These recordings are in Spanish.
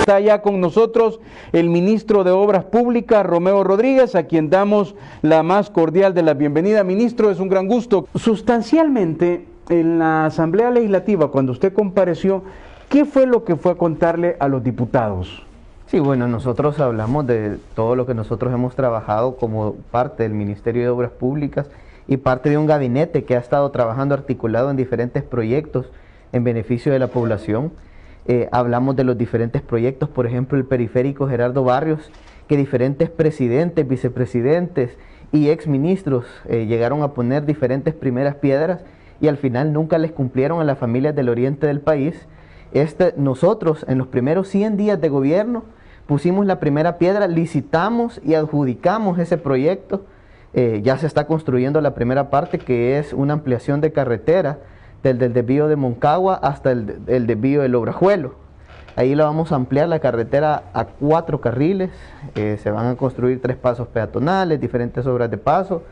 Está ya con nosotros el ministro de Obras Públicas, Romeo Rodríguez, a quien damos la más cordial de la bienvenida. Ministro, es un gran gusto. Sustancialmente, en la Asamblea Legislativa, cuando usted compareció, ¿qué fue lo que fue a contarle a los diputados? Sí, bueno, nosotros hablamos de todo lo que nosotros hemos trabajado como parte del Ministerio de Obras Públicas y parte de un gabinete que ha estado trabajando articulado en diferentes proyectos en beneficio de la población. Hablamos de los diferentes proyectos, por ejemplo el periférico Gerardo Barrios, que diferentes presidentes, vicepresidentes y exministros llegaron a poner diferentes primeras piedras y al final nunca les cumplieron a las familias del oriente del país. Nosotros en los primeros 100 días de gobierno pusimos la primera piedra, licitamos y adjudicamos ese proyecto. Ya se está construyendo la primera parte, que es una ampliación de carretera desde el desvío de Moncagua hasta el desvío del Obrajuelo. Ahí la vamos a ampliar la carretera a 4 carriles, se van a construir 3 pasos peatonales, diferentes obras de paso,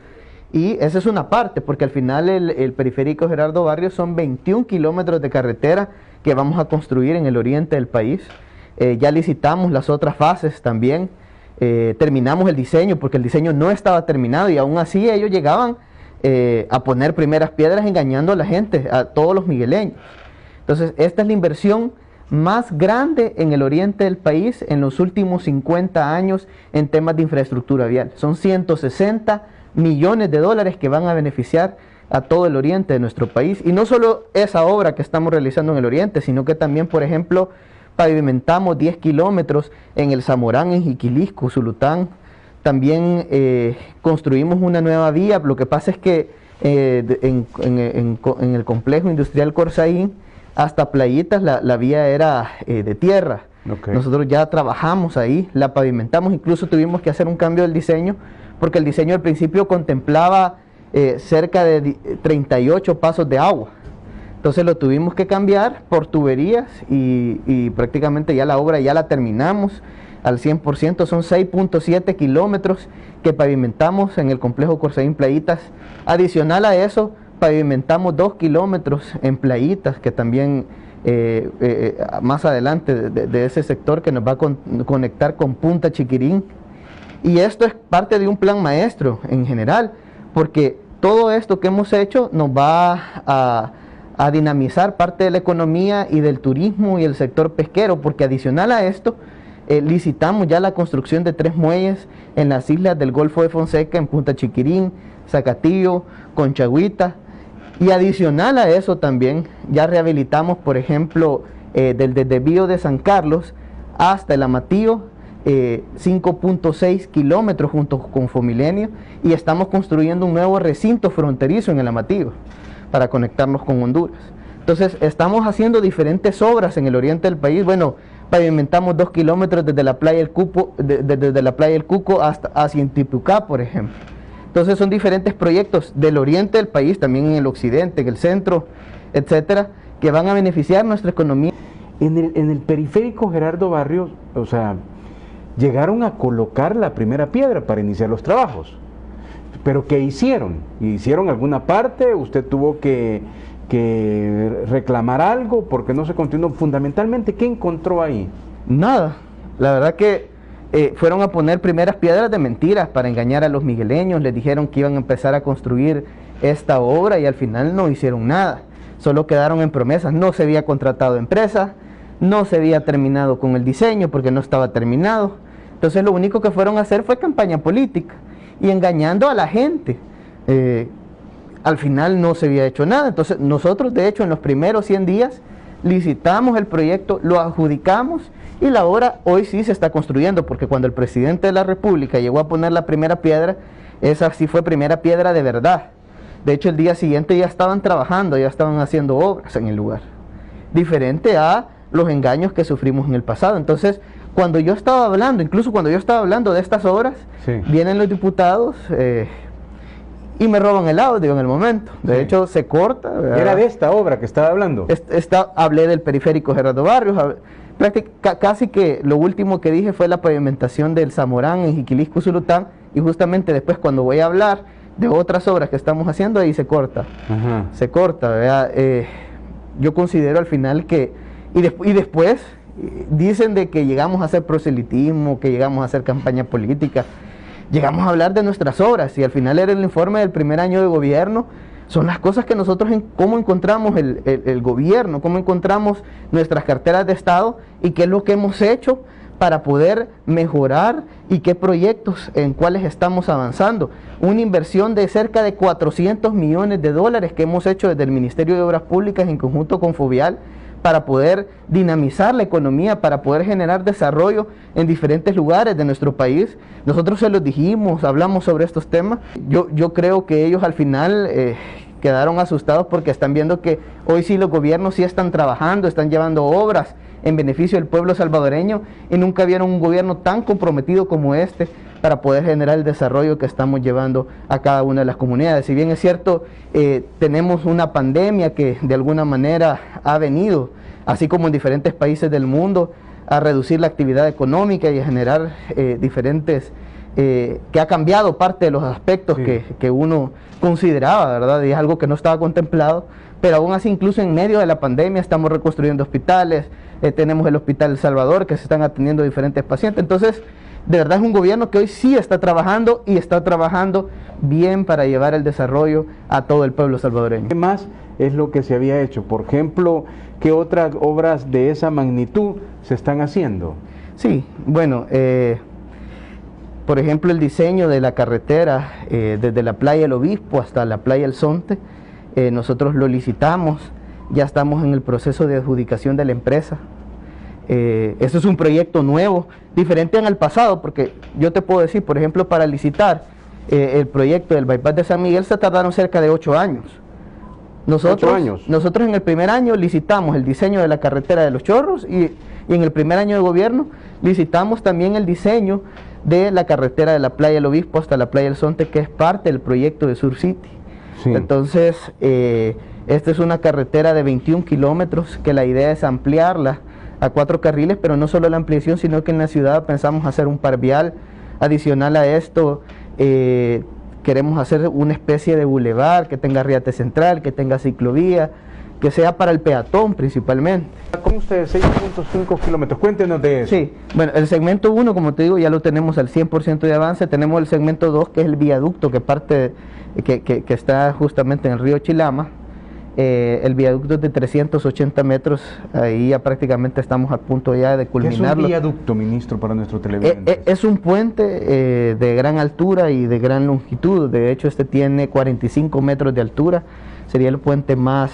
y esa es una parte, porque al final el periférico Gerardo Barrios son 21 kilómetros de carretera que vamos a construir en el oriente del país. Ya licitamos las otras fases también, terminamos el diseño, porque el diseño no estaba terminado y aún así ellos llegaban a poner primeras piedras engañando a la gente, a todos los migueleños. Entonces esta es la inversión más grande en el oriente del país en los últimos 50 años en temas de infraestructura vial. Son 160 millones de dólares que van a beneficiar a todo el oriente de nuestro país, y no solo esa obra que estamos realizando en el oriente, sino que también, por ejemplo, pavimentamos 10 kilómetros en el Zamorán, en Jiquilisco, Zulután. También construimos una nueva vía. Lo que pasa es que en el complejo industrial Corsaín hasta Playitas la vía era de tierra. Okay. Nosotros ya trabajamos ahí, la pavimentamos, incluso tuvimos que hacer un cambio del diseño, porque el diseño al principio contemplaba cerca de 38 pasos de agua. Entonces lo tuvimos que cambiar por tuberías y prácticamente ya la obra ya la terminamos al 100%, son 6.7 kilómetros que pavimentamos en el complejo Corsaín Playitas. Adicional a eso, pavimentamos 2 kilómetros en Playitas, que también más adelante de ese sector que nos va a conectar con Punta Chiquirín. Y esto es parte de un plan maestro en general, porque todo esto que hemos hecho nos va a dinamizar parte de la economía y del turismo y el sector pesquero, porque adicional a esto, licitamos ya la construcción de 3 muelles en las islas del Golfo de Fonseca, en Punta Chiquirín, Zacatillo, Conchagüita, y adicional a eso también ya rehabilitamos, por ejemplo, del desvío de San Carlos hasta el Amatillo, 5.6 kilómetros junto con Fomilenio, y estamos construyendo un nuevo recinto fronterizo en el Amatillo para conectarnos con Honduras. Entonces estamos haciendo diferentes obras en el oriente del país. Bueno, pavimentamos 2 kilómetros desde la playa del Cuco, desde la playa del Cuco hasta hacia Intipucá, por ejemplo. Entonces son diferentes proyectos del oriente del país, también en el occidente, en el centro, etcétera, que van a beneficiar nuestra economía. En el periférico Gerardo Barrios, o sea, llegaron a colocar la primera piedra para iniciar los trabajos. ¿Pero qué hicieron? ¿Hicieron alguna parte? ¿Usted tuvo que reclamar algo porque no se continuó? Fundamentalmente, ¿qué encontró ahí? Nada. La verdad que fueron a poner primeras piedras de mentiras para engañar a los migueleños. Les dijeron que iban a empezar a construir esta obra y al final no hicieron nada. Solo quedaron en promesas. No se había contratado empresa, no se había terminado con el diseño porque no estaba terminado. Entonces lo único que fueron a hacer fue campaña política y engañando a la gente. Al final no se había hecho nada. Entonces nosotros, de hecho, en los primeros 100 días licitamos el proyecto, lo adjudicamos y la obra hoy sí se está construyendo, porque cuando el presidente de la República llegó a poner la primera piedra, esa sí fue primera piedra de verdad. De hecho, el día siguiente ya estaban trabajando, ya estaban haciendo obras en el lugar, diferente a los engaños que sufrimos en el pasado. Entonces, cuando yo estaba hablando, incluso cuando yo estaba hablando de estas obras, sí, vienen los diputados y me roban el audio en el momento. De hecho, se corta, ¿verdad? ¿Era de esta obra que estaba hablando? Hablé del periférico Gerardo Barrios. Casi que lo último que dije fue la pavimentación del Zamorán en Jiquilisco, Zulután, y justamente después cuando voy a hablar de otras obras que estamos haciendo, ahí se corta. Se corta, ¿verdad? Yo considero al final que, y después dicen de que llegamos a hacer proselitismo, que llegamos a hacer campaña política. Llegamos a hablar de nuestras obras y al final era el informe del primer año de gobierno. Son las cosas que nosotros, cómo encontramos el gobierno, cómo encontramos nuestras carteras de Estado y qué es lo que hemos hecho para poder mejorar y qué proyectos en cuáles estamos avanzando. Una inversión de cerca de 400 millones de dólares que hemos hecho desde el Ministerio de Obras Públicas en conjunto con Fovial para poder dinamizar la economía, para poder generar desarrollo en diferentes lugares de nuestro país. Nosotros se los dijimos, hablamos sobre estos temas. Yo creo que ellos al final quedaron asustados porque están viendo que hoy sí los gobiernos sí están trabajando, están llevando obras en beneficio del pueblo salvadoreño y nunca vieron un gobierno tan comprometido como este para poder generar el desarrollo que estamos llevando a cada una de las comunidades. Si bien es cierto, tenemos una pandemia que de alguna manera ha venido, así como en diferentes países del mundo, a reducir la actividad económica y a generar diferentes, que ha cambiado parte de los aspectos que uno consideraba, ¿verdad? Y es algo que no estaba contemplado, pero aún así, incluso en medio de la pandemia, estamos reconstruyendo hospitales, tenemos el Hospital El Salvador, que se están atendiendo diferentes pacientes. Entonces, de verdad es un gobierno que hoy sí está trabajando y está trabajando bien para llevar el desarrollo a todo el pueblo salvadoreño. ¿Qué más es lo que se había hecho? Por ejemplo, ¿qué otras obras de esa magnitud se están haciendo? Sí, bueno, por ejemplo, el diseño de la carretera desde la playa El Obispo hasta la playa El Zonte, nosotros lo licitamos, ya estamos en el proceso de adjudicación de la empresa. Este es un proyecto nuevo, diferente al pasado, porque yo te puedo decir, por ejemplo, para licitar el proyecto del bypass de San Miguel se tardaron cerca de 8 años. Nosotros en el primer año licitamos el diseño de la carretera de Los Chorros y en el primer año de gobierno licitamos también el diseño de la carretera de la playa El Obispo hasta la playa El Zonte, que es parte del proyecto de Sur City. Sí. Entonces, esta es una carretera de 21 kilómetros que la idea es ampliarla a 4 carriles, pero no solo la ampliación, sino que en la ciudad pensamos hacer un par vial adicional a esto. Queremos hacer una especie de bulevar que tenga riate central, que tenga ciclovía, que sea para el peatón principalmente. ¿Cómo ustedes? 6.5 kilómetros, cuéntenos de eso. Sí, bueno, el segmento 1, como te digo, ya lo tenemos al 100% de avance. Tenemos el segmento 2, que es el viaducto que parte, que está justamente en el río Chilama. El viaducto es de 380 metros, ahí ya prácticamente estamos a punto ya de culminarlo. ¿Qué es un viaducto, ministro, para nuestro televidente? Es un puente de gran altura y de gran longitud. De hecho, este tiene 45 metros de altura, sería el puente más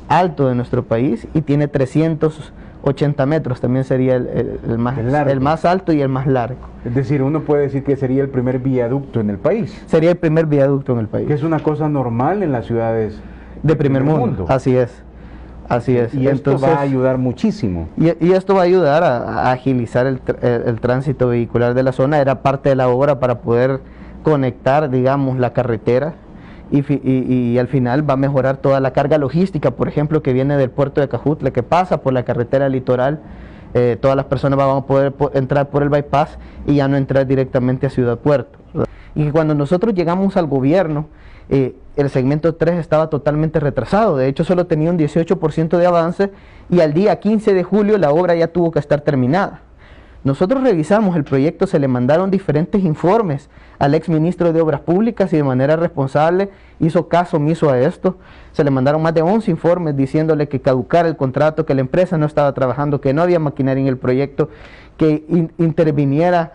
alto de nuestro país, y tiene 380 metros, también sería el más alto y el más largo. Es decir, uno puede decir que sería el primer viaducto en el país. Sería el primer viaducto en el país. Que es una cosa normal en las ciudades de primer mundo. Así es. Y esto va a ayudar muchísimo. Y esto va a ayudar a agilizar el tránsito vehicular de la zona. Era parte de la obra para poder conectar, digamos, la carretera y al final va a mejorar toda la carga logística, por ejemplo, que viene del puerto de Cajutla, que pasa por la carretera litoral. Todas las personas van a poder entrar por el bypass y ya no entrar directamente a Ciudad Puerto. Y que cuando nosotros llegamos al gobierno, el segmento 3 estaba totalmente retrasado. De hecho, solo tenía un 18% de avance y al día 15 de julio la obra ya tuvo que estar terminada. Nosotros revisamos el proyecto, se le mandaron diferentes informes al exministro de Obras Públicas y de manera responsable hizo caso omiso a esto. Se le mandaron más de 11 informes diciéndole que caducara el contrato, que la empresa no estaba trabajando, que no había maquinaria en el proyecto, que interviniera.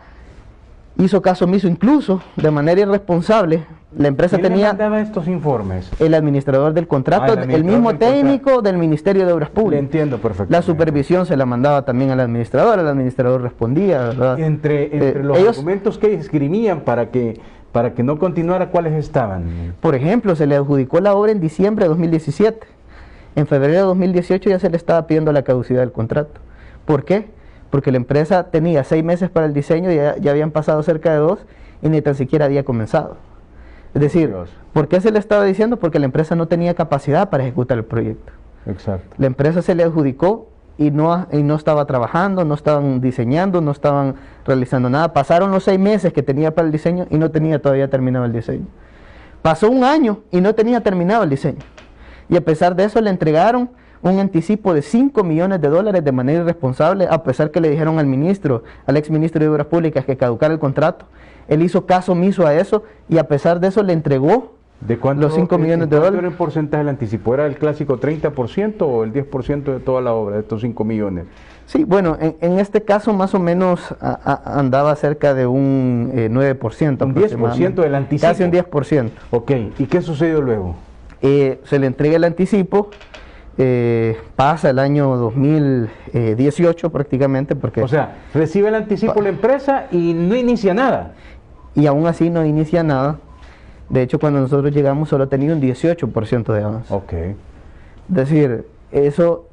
Hizo caso omiso, incluso de manera irresponsable. La empresa ¿Quién tenía... le mandaba estos informes? El administrador del contrato, el mismo técnico del Ministerio de Obras Públicas. Le entiendo perfectamente. La supervisión se la mandaba también al administrador, el administrador respondía, ¿verdad? Entre los argumentos que esgrimían para que no continuara, ¿cuáles estaban? Por ejemplo, se le adjudicó la obra en diciembre de 2017. En febrero de 2018 ya se le estaba pidiendo la caducidad del contrato. ¿Por qué? Porque la empresa tenía 6 meses para el diseño, ya habían pasado cerca de 2 y ni tan siquiera había comenzado. Es decir, ¿por qué se le estaba diciendo? Porque la empresa no tenía capacidad para ejecutar el proyecto. Exacto. La empresa se le adjudicó y no estaba trabajando, no estaban diseñando, no estaban realizando nada. Pasaron los 6 meses que tenía para el diseño y no tenía todavía terminado el diseño. Pasó un año y no tenía terminado el diseño. Y a pesar de eso le entregaron un anticipo de $5 millones de manera irresponsable, a pesar que le dijeron al ministro, al exministro de Obras Públicas, que caducara el contrato. Él hizo caso omiso a eso y a pesar de eso le entregó los $5 millones de dólares. ¿Cuánto era el porcentaje del anticipo? ¿Era el clásico 30% o el 10% de toda la obra, de estos 5 millones? Sí, bueno, en este caso más o menos andaba cerca de un 9%. ¿Un 10% del anticipo? Casi un 10%. Ok, ¿y qué sucedió luego? Se le entrega el anticipo, pasa el año 2018 prácticamente, porque... O sea, recibe el anticipo la empresa y no inicia nada. Y aún así no inicia nada. De hecho, cuando nosotros llegamos solo tenía un 18% de avance. Ok. Es decir, eso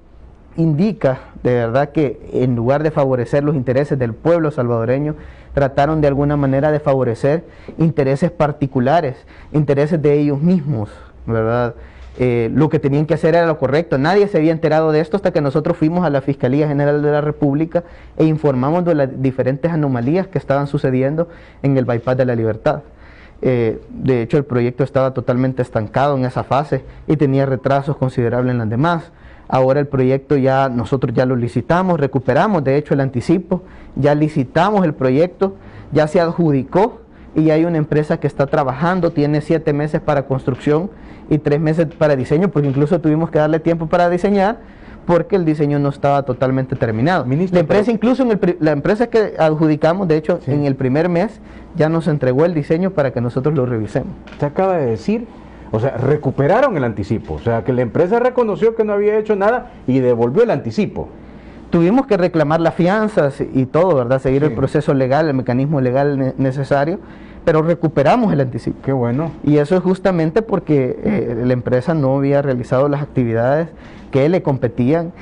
indica de verdad que en lugar de favorecer los intereses del pueblo salvadoreño, trataron de alguna manera de favorecer intereses particulares, intereses de ellos mismos, ¿verdad? Lo que tenían que hacer era lo correcto. Nadie se había enterado de esto hasta que nosotros fuimos a la Fiscalía General de la República e informamos de las diferentes anomalías que estaban sucediendo en el Bypass de la Libertad. De hecho, el proyecto estaba totalmente estancado en esa fase y tenía retrasos considerables en las demás. Ahora el proyecto nosotros ya lo licitamos, recuperamos de hecho el anticipo, ya licitamos el proyecto, ya se adjudicó y hay una empresa que está trabajando, tiene 7 meses para construcción y 3 meses para diseño, porque incluso tuvimos que darle tiempo para diseñar porque el diseño no estaba totalmente terminado. Ministro, la empresa, incluso la empresa que adjudicamos, de hecho, sí, en el primer mes ya nos entregó el diseño para que nosotros lo revisemos. Usted acaba de decir, o sea, recuperaron el anticipo, o sea, que la empresa reconoció que no había hecho nada y devolvió el anticipo. Tuvimos que reclamar las fianzas y todo, ¿verdad? Seguir el proceso legal, el mecanismo legal necesario, pero recuperamos el anticipo. Qué bueno. Y eso es justamente porque la empresa no había realizado las actividades que le competían,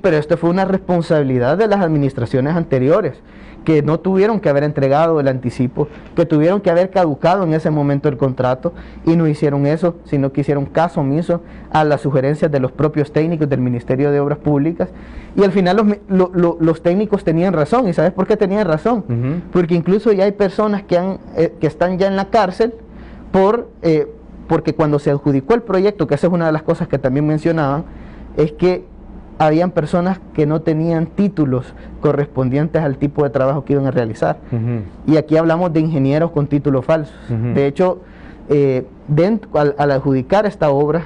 pero esto fue una responsabilidad de las administraciones anteriores, que no tuvieron que haber entregado el anticipo, que tuvieron que haber caducado en ese momento el contrato y no hicieron eso, sino que hicieron caso omiso a las sugerencias de los propios técnicos del Ministerio de Obras Públicas y al final los técnicos tenían razón. ¿Y sabes por qué tenían razón? Porque incluso ya hay personas que están ya en la cárcel porque cuando se adjudicó el proyecto, que esa es una de las cosas que también mencionaban, es que habían personas que no tenían títulos correspondientes al tipo de trabajo que iban a realizar. Y aquí hablamos de ingenieros con títulos falsos. De hecho, al adjudicar esta obra,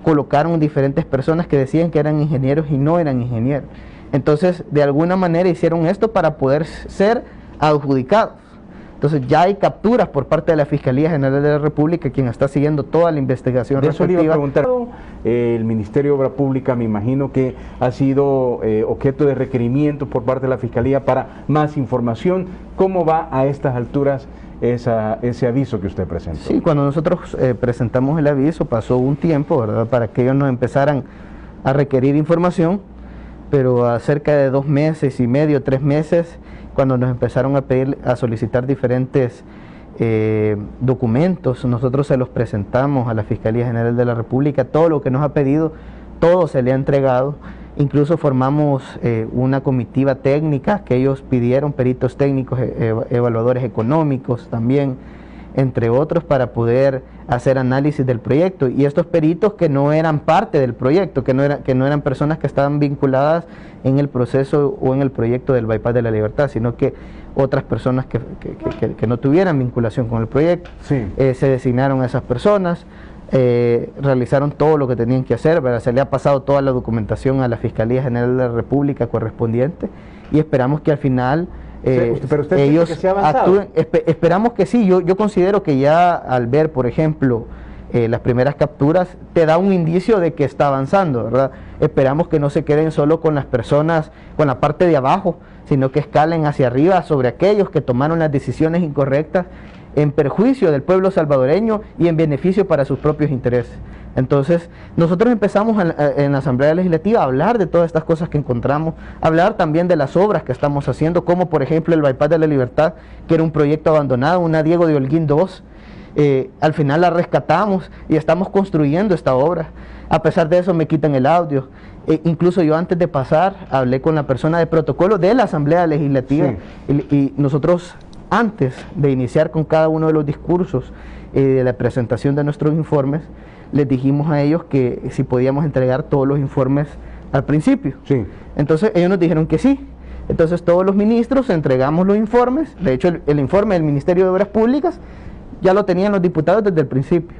colocaron diferentes personas que decían que eran ingenieros y no eran ingenieros. Entonces, de alguna manera hicieron esto para poder ser adjudicados. Entonces ya hay capturas por parte de la Fiscalía General de la República, quien está siguiendo toda la investigación respectiva. Eso le iba a preguntar. El Ministerio de Obra Pública, me imagino que ha sido objeto de requerimiento por parte de la Fiscalía para más información. ¿Cómo va a estas alturas ese aviso que usted presentó? Sí, cuando nosotros presentamos el aviso pasó un tiempo, ¿verdad?, para que ellos nos empezaran a requerir información, pero a cerca de 2 meses y medio, 3 meses, cuando nos empezaron a solicitar diferentes documentos, nosotros se los presentamos a la Fiscalía General de la República. Todo lo que nos ha pedido, todo se le ha entregado. Incluso formamos una comitiva técnica que ellos pidieron, peritos técnicos, evaluadores económicos también, entre otros, para poder hacer análisis del proyecto. Y estos peritos que no eran parte del proyecto, que no eran personas que estaban vinculadas en el proceso o en el proyecto del Bypass de la Libertad, sino que otras personas que no tuvieran vinculación con el proyecto, sí, se designaron a esas personas, realizaron todo lo que tenían que hacer, ¿verdad? Se le ha pasado toda la documentación a la Fiscalía General de la República correspondiente y esperamos que al final pero usted ellos que se ha avanzado. actúen. Esperamos que sí. Yo considero que ya al ver, por ejemplo, las primeras capturas, te da un indicio de que está avanzando, ¿verdad? Esperamos que no se queden solo con las personas, con la parte de abajo, sino que escalen hacia arriba sobre aquellos que tomaron las decisiones incorrectas en perjuicio del pueblo salvadoreño y en beneficio para sus propios intereses. Entonces, nosotros empezamos en la Asamblea Legislativa a hablar de todas estas cosas que encontramos, hablar también de las obras que estamos haciendo, como por ejemplo el Bypass de la Libertad, que era un proyecto abandonado, una Diego de Holguín 2, al final la rescatamos y estamos construyendo esta obra. A pesar de eso me quitan el audio. Incluso yo antes de pasar hablé con la persona de protocolo de la Asamblea Legislativa, sí, y nosotros antes de iniciar con cada uno de los discursos de la presentación de nuestros informes, les dijimos a ellos que si podíamos entregar todos los informes al principio. Sí. Entonces ellos nos dijeron que sí. Entonces todos los ministros entregamos los informes. De hecho el informe del Ministerio de Obras Públicas ya lo tenían los diputados desde el principio.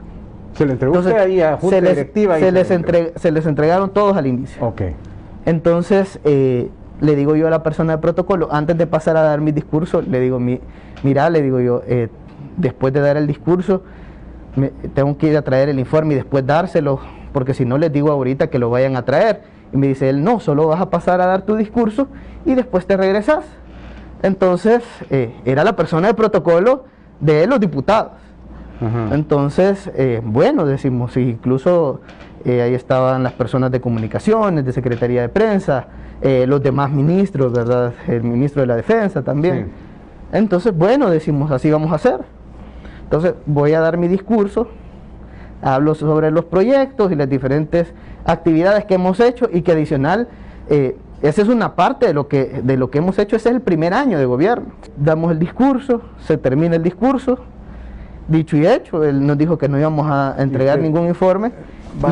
¿Se le entregó Entonces, usted ahí a Junta Directiva? Se les entregaron todos al inicio. Ok. Entonces le digo yo a la persona de protocolo, antes de pasar a dar mi discurso, le digo, mira, le digo yo, después de dar el discurso, tengo que ir a traer el informe y después dárselo, porque si no les digo ahorita que lo vayan a traer. Y me dice él, no, solo vas a pasar a dar tu discurso y después te regresas. Entonces, era la persona de protocolo de los diputados. Ajá. Entonces, bueno, decimos, incluso ahí estaban las personas de comunicaciones, de Secretaría de Prensa, los demás ministros, ¿verdad? El ministro de la Defensa también. Sí. Entonces, bueno, decimos, así vamos a hacer. Entonces, voy a dar mi discurso, hablo sobre los proyectos y las diferentes actividades que hemos hecho y que adicional, esa es una parte de lo que hemos hecho, ese es el primer año de gobierno. Damos el discurso, se termina el discurso, dicho y hecho, él nos dijo que no íbamos a entregar ningún informe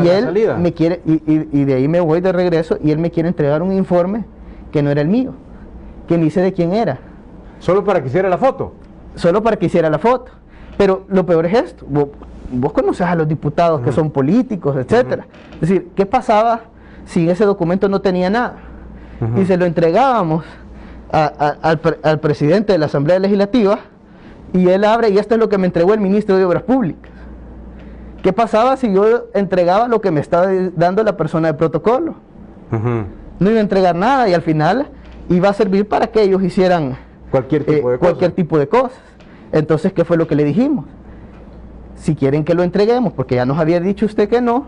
y él me quiere, y de ahí me voy de regreso y él me quiere entregar un informe que no era el mío, que ni sé de quién era. ¿Solo para que hiciera la foto? Solo para que hiciera la foto. Pero lo peor es esto, vos conoces a los diputados que son políticos, etcétera. Es decir, ¿qué pasaba si ese documento no tenía nada? Y se lo entregábamos al presidente de la Asamblea Legislativa y él abre y esto es lo que me entregó el ministro de Obras Públicas. ¿Qué pasaba si yo entregaba lo que me estaba dando la persona de protocolo? No iba a entregar nada y al final iba a servir para que ellos hicieran cualquier tipo de cosas. Entonces, ¿qué fue lo que le dijimos? Si quieren que lo entreguemos, porque ya nos había dicho usted que no,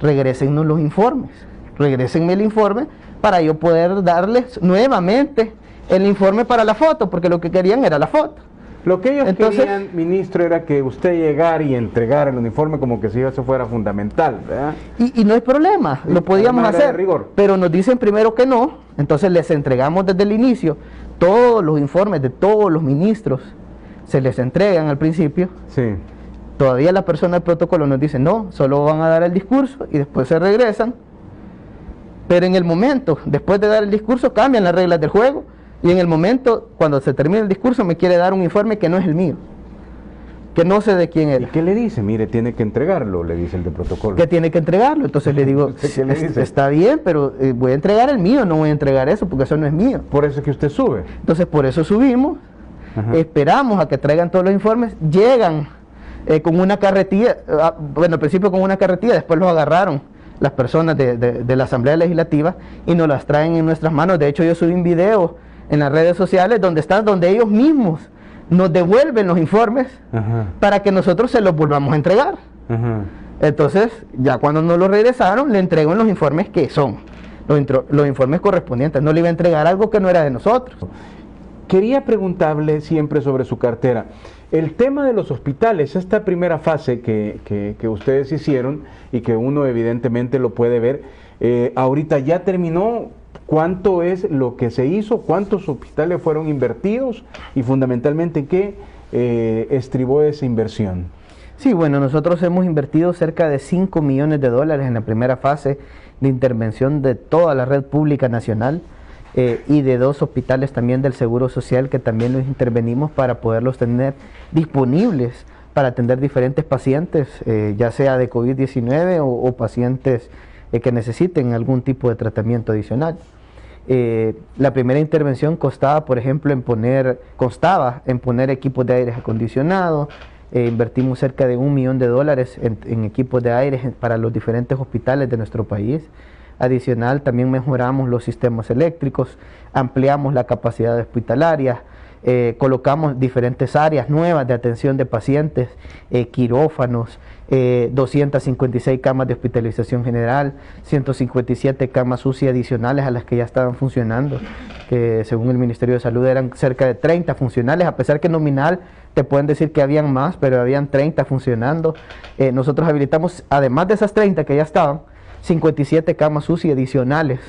regrésennos los informes, regrésenme el informe para yo poder darles nuevamente el informe para la foto, porque lo que querían era la foto. Lo que ellos querían, ministro, era que usted llegara y entregara el uniforme como que si eso fuera fundamental, ¿verdad? Y no hay problema, lo podíamos hacer, pero nos dicen primero que no, entonces les entregamos desde el inicio todos los informes de todos los ministros, se les entregan al principio. Sí. Todavía la persona del protocolo nos dice, no, solo van a dar el discurso y después se regresan. Pero en el momento, después de dar el discurso, cambian las reglas del juego. Y en el momento, cuando se termina el discurso, me quiere dar un informe que no es el mío. Que no sé de quién era. ¿Y qué le dice? Mire, tiene que entregarlo, le dice el de protocolo. Que tiene que entregarlo. Entonces le digo, está bien, pero voy a entregar el mío, no voy a entregar eso, porque eso no es mío. Por eso es que usted sube. Entonces por eso subimos, esperamos a que traigan todos los informes, llegan con una carretilla, bueno, al principio con una carretilla, después los agarraron las personas de la Asamblea Legislativa y nos las traen en nuestras manos. De hecho, yo subí un video en las redes sociales donde ellos mismos nos devuelven los informes para que nosotros se los volvamos a entregar. Entonces, ya cuando nos los regresaron, le entrego los informes que son, los informes correspondientes. No le iba a entregar algo que no era de nosotros. Quería preguntarle siempre sobre su cartera. El tema de los hospitales, esta primera fase que ustedes hicieron y que uno evidentemente lo puede ver, ahorita ya terminó. ¿Cuánto es lo que se hizo? ¿Cuántos hospitales fueron invertidos? Y fundamentalmente, ¿qué estribó esa inversión? Sí, bueno, nosotros hemos invertido cerca de 5 millones de dólares en la primera fase de intervención de toda la red pública nacional. Y de 2 hospitales también del Seguro Social que también los intervenimos para poderlos tener disponibles para atender diferentes pacientes, ya sea de COVID-19 o pacientes que necesiten algún tipo de tratamiento adicional. La primera intervención constaba en poner equipos de aire acondicionado, invertimos cerca de $1 millón en equipos de aire para los diferentes hospitales de nuestro país. Adicional, también mejoramos los sistemas eléctricos, ampliamos la capacidad hospitalaria, colocamos diferentes áreas nuevas de atención de pacientes, quirófanos, 256 camas de hospitalización general, 157 camas UCI adicionales a las que ya estaban funcionando, que según el Ministerio de Salud eran cerca de 30 funcionales, a pesar que nominal te pueden decir que habían más, pero habían 30 funcionando. Nosotros habilitamos, además de esas 30 que ya estaban, 57 camas UCI adicionales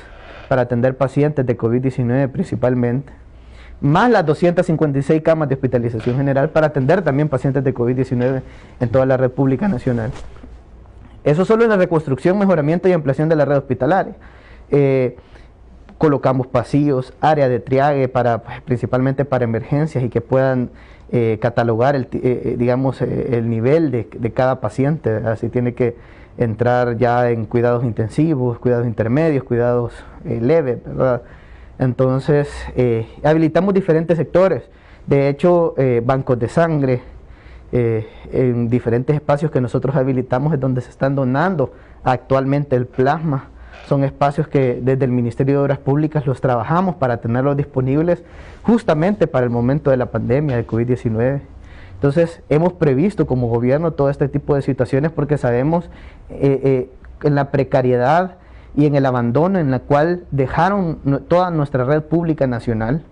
para atender pacientes de COVID-19 principalmente, más las 256 camas de hospitalización general para atender también pacientes de COVID-19 en toda la República Nacional. Eso solo en la reconstrucción, mejoramiento y ampliación de la red hospitalaria. Colocamos pasillos, área de triague para, principalmente para emergencias y que puedan catalogar el nivel de cada paciente, así tiene que entrar ya en cuidados intensivos, cuidados intermedios, cuidados leves, ¿verdad? Entonces, habilitamos diferentes sectores, de hecho, bancos de sangre, en diferentes espacios que nosotros habilitamos es donde se están donando actualmente el plasma. Son espacios que desde el Ministerio de Obras Públicas los trabajamos para tenerlos disponibles justamente para el momento de la pandemia de COVID-19. Entonces, hemos previsto como gobierno todo este tipo de situaciones porque sabemos en la precariedad y en el abandono en la cual dejaron toda nuestra red pública nacional.